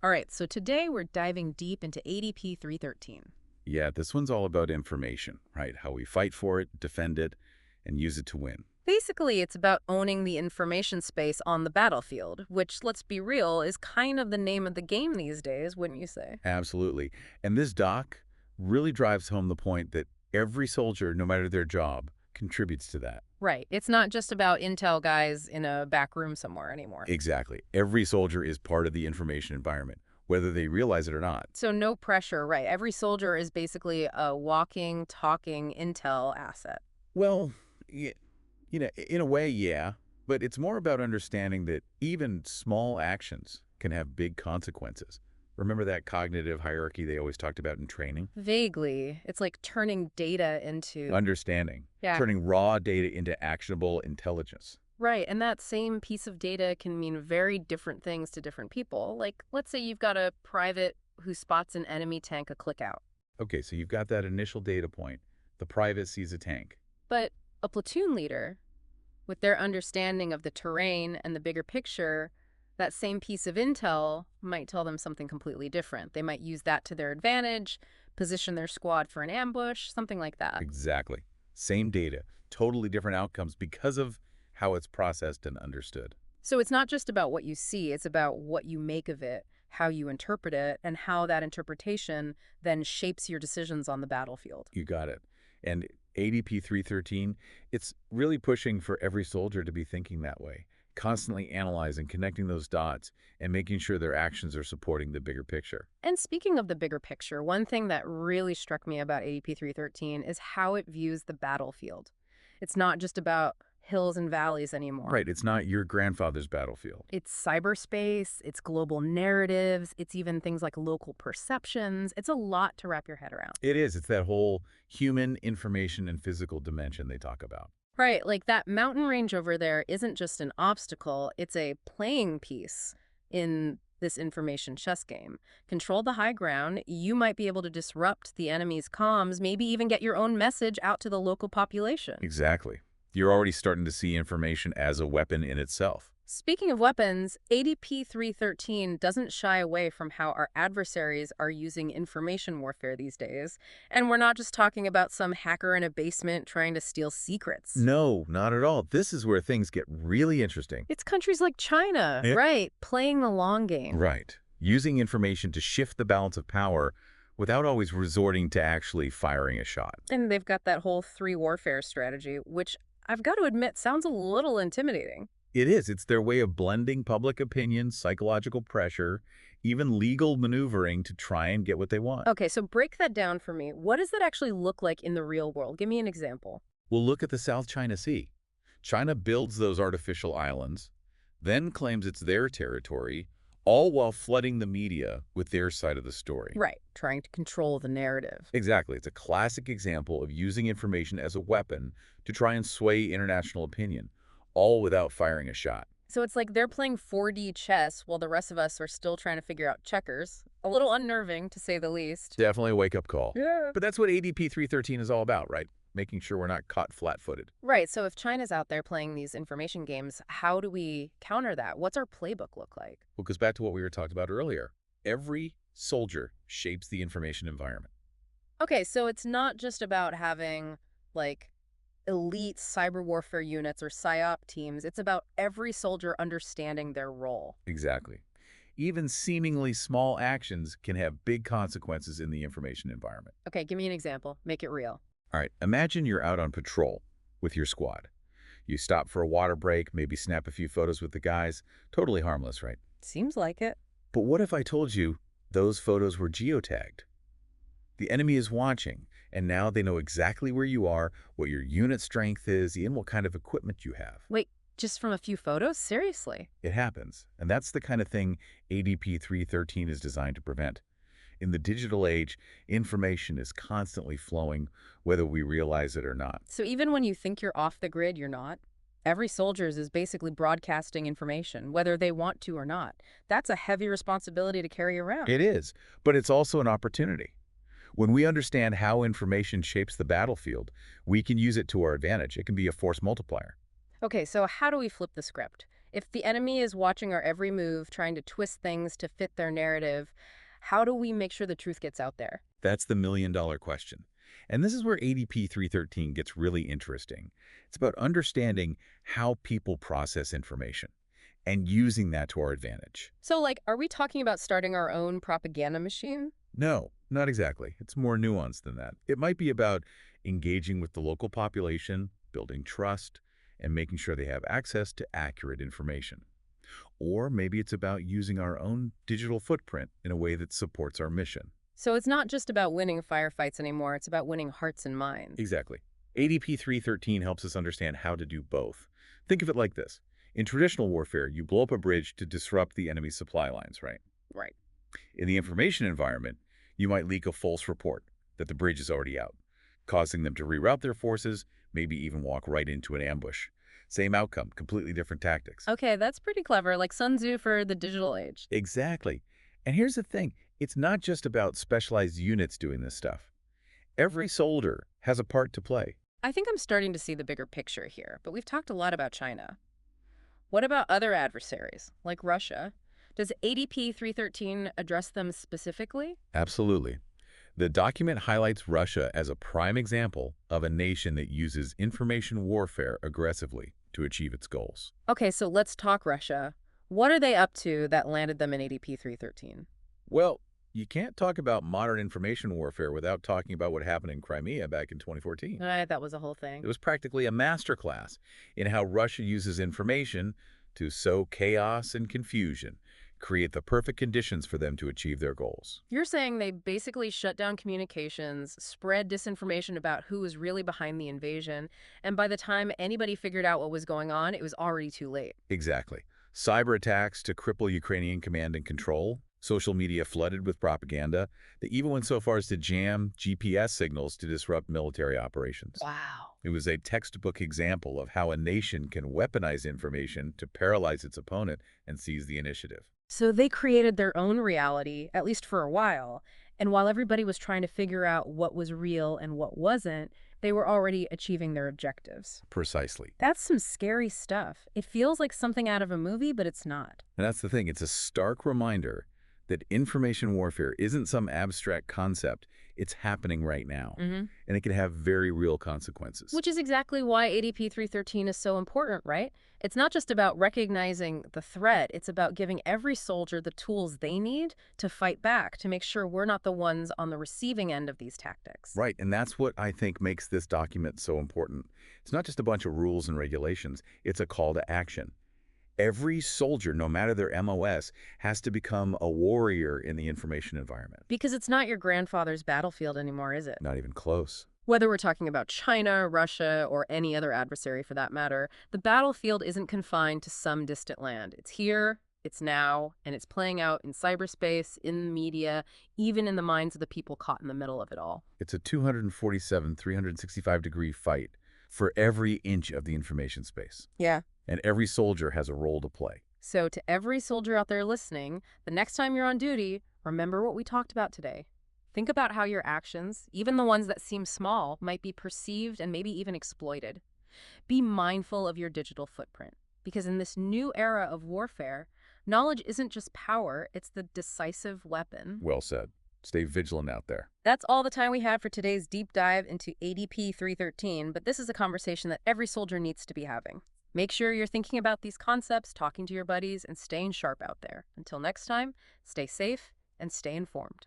All right, so today we're diving deep into ADP 313. Yeah, this one's all about information, right? How we fight for it, defend it, and use it to win. Basically, it's about owning the information space on the battlefield, which, let's be real, is kind of the name of the game these days, wouldn't you say? Absolutely. And this doc really drives home the point that every soldier, no matter their job, contributes to that. Right. It's not just about intel guys in a back room somewhere anymore. Exactly. Every soldier is part of the information environment, whether they realize it or not. So no pressure, right? Every soldier is basically a walking, talking intel asset. Well, in a way, yeah, but it's more about understanding that even small actions can have big consequences. Remember that cognitive hierarchy they always talked about in training? Vaguely, it's like turning data into... Understanding, Yeah. turning raw data into actionable intelligence. Right, and that same piece of data can mean very different things to different people. Like, let's say you've got a private who spots an enemy tank a click out. Okay, so you've got that initial data point. The private sees a tank. But a platoon leader, with their understanding of the terrain and the bigger picture, that same piece of intel might tell them something completely different. They might use that to their advantage, position their squad for an ambush, something like that. Exactly. Same data, totally different outcomes because of how it's processed and understood. So it's not just about what you see, it's about what you make of it, how you interpret it, and how that interpretation then shapes your decisions on the battlefield. You got it. And ADP 313, it's really pushing for every soldier to be thinking that way, constantly analyzing, connecting those dots, and making sure their actions are supporting the bigger picture. And speaking of the bigger picture, one thing that really struck me about ADP 313 is how it views the battlefield. It's not just about hills and valleys anymore. Right, it's not your grandfather's battlefield. It's cyberspace, it's global narratives, it's even things like local perceptions. It's a lot to wrap your head around. It is. It's that whole human, information, and physical dimension they talk about. Right, like that mountain range over there isn't just an obstacle, it's a playing piece in this information chess game. Control the high ground, you might be able to disrupt the enemy's comms, maybe even get your own message out to the local population. Exactly. You're already starting to see information as a weapon in itself. Speaking of weapons, ADP 313 doesn't shy away from how our adversaries are using information warfare these days. And we're not just talking about some hacker in a basement trying to steal secrets. No, not at all. This is where things get really interesting. It's countries like China, Yeah. right, playing the long game. Right. Using information to shift the balance of power without always resorting to actually firing a shot. And they've got that whole three warfare strategy, which I've got to admit sounds a little intimidating. It is. It's their way of blending public opinion, psychological pressure, even legal maneuvering to try and get what they want. Okay, so break that down for me. What does that actually look like in the real world? Give me an example. Well, look at the South China Sea. China builds those artificial islands, then claims it's their territory, all while flooding the media with their side of the story. Right, trying to control the narrative. Exactly. It's a classic example of using information as a weapon to try and sway international opinion, all without firing a shot. So it's like they're playing 4D chess while the rest of us are still trying to figure out checkers. A little unnerving, to say the least. Definitely a wake-up call. Yeah. But that's what ADP 313 is all about, right? Making sure we're not caught flat-footed. Right, so if China's out there playing these information games, how do we counter that? What's our playbook look like? Well, it goes back to what we were talking about earlier. Every soldier shapes the information environment. Okay, so it's not just about having, like, elite cyber warfare units or PSYOP teams. It's about every soldier understanding their role. Exactly. Even seemingly small actions can have big consequences in the information environment. Okay, give me an example. Make it real. All right, imagine you're out on patrol with your squad. You stop for a water break, maybe snap a few photos with the guys. Totally harmless, right? Seems like it. But what if I told you those photos were geotagged? The enemy is watching, and now they know exactly where you are, what your unit strength is, and what kind of equipment you have. Wait, just from a few photos? Seriously? It happens, and that's the kind of thing ADP 313 is designed to prevent. In the digital age, information is constantly flowing, whether we realize it or not. So even when you think you're off the grid, you're not? Every soldier is basically broadcasting information, whether they want to or not. That's a heavy responsibility to carry around. It is, but it's also an opportunity. When we understand how information shapes the battlefield, we can use it to our advantage. It can be a force multiplier. Okay, so how do we flip the script? If the enemy is watching our every move, trying to twist things to fit their narrative, how do we make sure the truth gets out there? That's the million-dollar question. And this is where ADP 313 gets really interesting. It's about understanding how people process information and using that to our advantage. So, like, are we talking about starting our own propaganda machine? No, not exactly. It's more nuanced than that. It might be about engaging with the local population, building trust, and making sure they have access to accurate information. Or maybe it's about using our own digital footprint in a way that supports our mission. So it's not just about winning firefights anymore, it's about winning hearts and minds. Exactly. ADP 313 helps us understand how to do both. Think of it like this. In traditional warfare, you blow up a bridge to disrupt the enemy's supply lines, right? Right. In the information environment, you might leak a false report that the bridge is already out, causing them to reroute their forces, maybe even walk right into an ambush. Same outcome, completely different tactics. Okay, that's pretty clever, like Sun Tzu for the digital age. Exactly. And here's the thing. It's not just about specialized units doing this stuff. Every soldier has a part to play. I think I'm starting to see the bigger picture here, but we've talked a lot about China. What about other adversaries, like Russia? Does ADP 313 address them specifically? Absolutely. The document highlights Russia as a prime example of a nation that uses information warfare aggressively to achieve its goals. Okay, so let's talk Russia. What are they up to that landed them in ADP 313? Well, you can't talk about modern information warfare without talking about what happened in Crimea back in 2014. That was a whole It thing. was practically a masterclass in how Russia uses information to sow chaos and confusion, create the perfect conditions for them to achieve their goals. You're saying they basically shut down communications, spread disinformation about who was really behind the invasion, and by the time anybody figured out what was going on, it was already too late. Exactly. Cyber attacks to cripple Ukrainian command and control, social media flooded with propaganda that even went so far as to jam GPS signals to disrupt military operations. Wow. It was a textbook example of how a nation can weaponize information to paralyze its opponent and seize the initiative. So they created their own reality, at least for a while, and while everybody was trying to figure out what was real and what wasn't, they were already achieving their objectives. Precisely. That's some scary stuff. It feels like something out of a movie, but it's not. And that's the thing. It's a stark reminder that information warfare isn't some abstract concept. It's happening right now. And it can have very real consequences. Which is exactly why ADP 313 is so important, right? It's not just about recognizing the threat, it's about giving every soldier the tools they need to fight back, to make sure we're not the ones on the receiving end of these tactics. Right, and that's what I think makes this document so important. It's not just a bunch of rules and regulations. It's a call to action. Every soldier, no matter their MOS, has to become a warrior in the information environment. Because it's not your grandfather's battlefield anymore, is it? Not even close. Whether we're talking about China, Russia, or any other adversary for that matter, the battlefield isn't confined to some distant land. It's here, it's now, and it's playing out in cyberspace, in the media, even in the minds of the people caught in the middle of it all. It's a 247, 365-degree fight for every inch of the information space. Yeah. And every soldier has a role to play. So to every soldier out there listening, the next time you're on duty, remember what we talked about today. Think about how your actions, even the ones that seem small, might be perceived and maybe even exploited. Be mindful of your digital footprint, because in this new era of warfare, knowledge isn't just power, it's the decisive weapon. Well said. Stay vigilant out there. That's all the time we have for today's deep dive into ADP 313, but this is a conversation that every soldier needs to be having. Make sure you're thinking about these concepts, talking to your buddies, and staying sharp out there. Until next time, stay safe and stay informed.